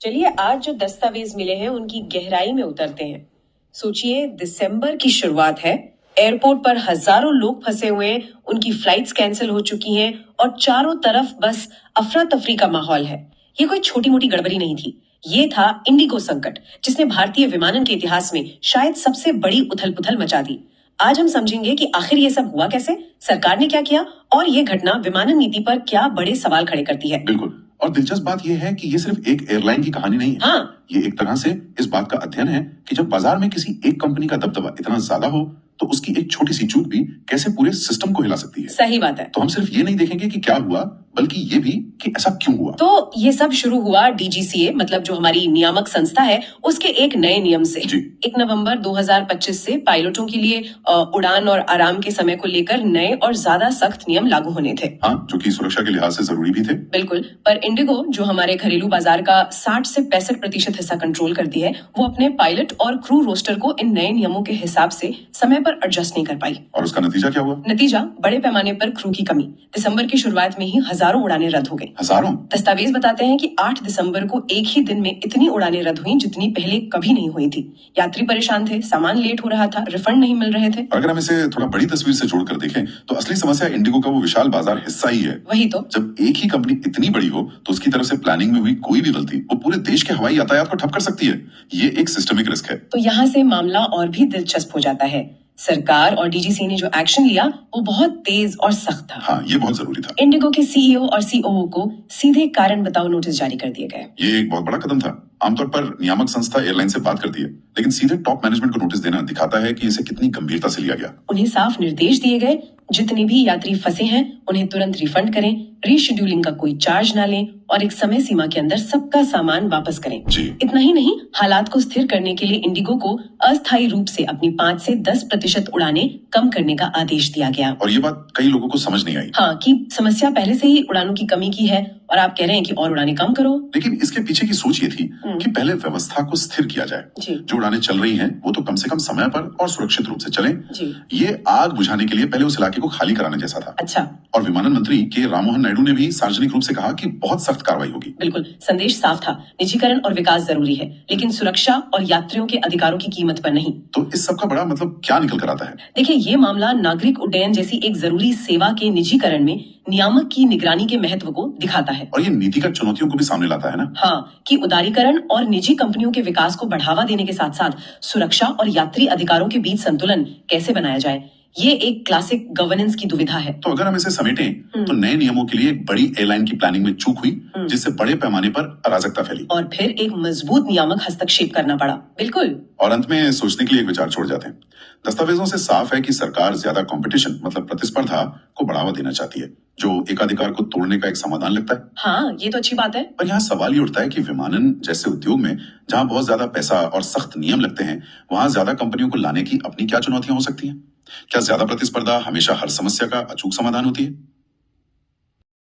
चलिए आज जो दस्तावेज मिले हैं उनकी गहराई में उतरते हैं। सोचिए दिसंबर की शुरुआत है, एयरपोर्ट पर हजारों लोग फंसे हुए हैं, उनकी फ्लाइट्स कैंसिल हो चुकी हैं और चारों तरफ बस अफरा तफरी का माहौल है। ये कोई छोटी मोटी गड़बड़ी नहीं थी, ये था इंडिगो संकट, जिसने भारतीय विमानन के इतिहास में शायद सबसे बड़ी उथल पुथल मचा दी। आज हम समझेंगे कि आखिर ये सब हुआ कैसे, सरकार ने क्या किया और ये घटना विमानन नीति पर क्या बड़े सवाल खड़े करती है। बिल्कुल। और दिलचस्प बात यह है कि ये सिर्फ एक एयरलाइन की कहानी नहीं है। हाँ, ये एक तरह से इस बात का अध्ययन है कि जब बाजार में किसी एक कंपनी का दबदबा इतना ज्यादा हो तो उसकी एक छोटी सी चूक भी कैसे पूरे सिस्टम को हिला सकती है। सही बात है। तो हम सिर्फ ये नहीं देखेंगे कि क्या हुआ, बल्कि ये भी कि ऐसा क्यों हुआ। तो ये सब शुरू हुआ डीजीसीए, मतलब जो हमारी नियामक संस्था है, उसके एक नए नियम से। 1 नवंबर 2025 से पायलटों के लिए उड़ान और आराम के समय को लेकर नए और ज्यादा सख्त नियम लागू होने थे। हाँ, जो कि सुरक्षा के लिहाज से जरूरी भी थे। बिल्कुल, पर इंडिगो जो हमारे घरेलू बाजार का 60 से 65% हिस्सा कंट्रोल करती है, वो अपने पायलट और क्रू रोस्टर को इन नए नियमों के हिसाब से समय पर एडजस्ट नहीं कर पाई। और उसका नतीजा क्या हुआ? नतीजा बड़े पैमाने पर क्रू की कमी। दिसंबर की शुरुआत में ही हजारों उड़ानें रद्द हो गई। हजारों? दस्तावेज बताते हैं कि 8 दिसंबर को एक ही दिन में इतनी उड़ानें रद्द हुई जितनी पहले कभी नहीं हुई थी। यात्री परेशान थे, सामान लेट हो रहा था, रिफंड नहीं मिल रहे थे। अगर हम इसे थोड़ा बड़ी तस्वीर से जोड़कर देखें तो असली समस्या इंडिगो का वो विशाल बाजार हिस्सा ही है। वही तो। जब एक ही कंपनी इतनी बड़ी हो तो उसकी तरफ से प्लानिंग में हुई कोई भी गलती वो पूरे देश के हवाई यातायात को ठप कर सकती है। ये एक सिस्टमिक रिस्क है। तो यहाँ से मामला और भी दिलचस्प हो जाता है। सरकार और डीजीसी ने जो एक्शन लिया वो बहुत तेज और सख्त था। हाँ, ये बहुत जरूरी था। इंडिगो के सीईओ और सीओओ को सीधे कारण बताओ नोटिस जारी कर दिए गए। ये एक बहुत बड़ा कदम था। आमतौर पर नियामक संस्था एयरलाइन से बात करती है, लेकिन सीधे टॉप मैनेजमेंट को नोटिस देना दिखाता है कि इसे कितनी गंभीरता से लिया गया। उन्हें साफ निर्देश दिए गए, जितने भी यात्री फंसे हैं उन्हें तुरंत रिफंड करें, रीशेड्यूलिंग का कोई चार्ज ना लें और एक समय सीमा के अंदर सबका सामान वापस करें। जी। इतना ही नहीं, हालात को स्थिर करने के लिए इंडिगो को अस्थायी रूप से अपनी 5 से 10% उड़ानें कम करने का आदेश दिया गया। और ये बात कई लोगों को समझ नहीं आई। हाँ, कि समस्या पहले से ही उड़ानों की कमी की है और आप कह रहे हैं कि और उड़ानें कम करो। लेकिन इसके पीछे की सोच ये थी कि पहले व्यवस्था को स्थिर किया जाए। जो उड़ानें चल रही हैं वो तो कम से कम समय पर और सुरक्षित रूप से चलें। ये आग बुझाने के लिए पहले उस इलाके को खाली कराने जैसा था। अच्छा। और विमानन मंत्री के राममोहन नायडू ने भी सार्वजनिक रूप से कहा कि बहुत सख्त कार्रवाई होगी। बिल्कुल, संदेश साफ था, निजीकरण और विकास जरूरी है, लेकिन सुरक्षा और यात्रियों के अधिकारों की कीमत पर नहीं। तो इस सब का बड़ा मतलब क्या निकल कर आता है? देखिए, ये मामला नागरिक उड्डयन जैसी एक जरूरी सेवा के निजीकरण में नियामक की निगरानी के महत्व को दिखाता है। और ये नीतिगत चुनौतियों को भी सामने लाता है ना? हाँ, कि उदारीकरण और निजी कंपनियों के विकास को बढ़ावा देने के साथ साथ सुरक्षा और यात्री अधिकारों के बीच संतुलन कैसे बनाया जाए, ये एक क्लासिक गवर्नेंस की दुविधा है। तो अगर हम इसे समेटें तो नए नियमों के लिए एक बड़ी एयरलाइन की प्लानिंग में चूक हुई, जिससे बड़े पैमाने पर अराजकता फैली और फिर एक मजबूत नियामक हस्तक्षेप करना पड़ा। बिल्कुल। और अंत में सोचने के लिए एक विचार छोड़ जाते हैं। दस्तावेजों से साफ है कि सरकार ज्यादा कंपटीशन मतलब प्रतिस्पर्धा को बढ़ावा देना चाहती है, जो एकाधिकार को तोड़ने का एक समाधान लगता है। हाँ, ये तो अच्छी बात है। पर यहाँ सवाल ये उठता है कि विमानन जैसे उद्योग में जहाँ बहुत ज्यादा पैसा और सख्त नियम लगते हैं, वहां ज्यादा कंपनियों को लाने की अपनी क्या चुनौतियां हो सकती हैं? क्या ज्यादा प्रतिस्पर्धा हमेशा हर समस्या का अचूक समाधान होती है?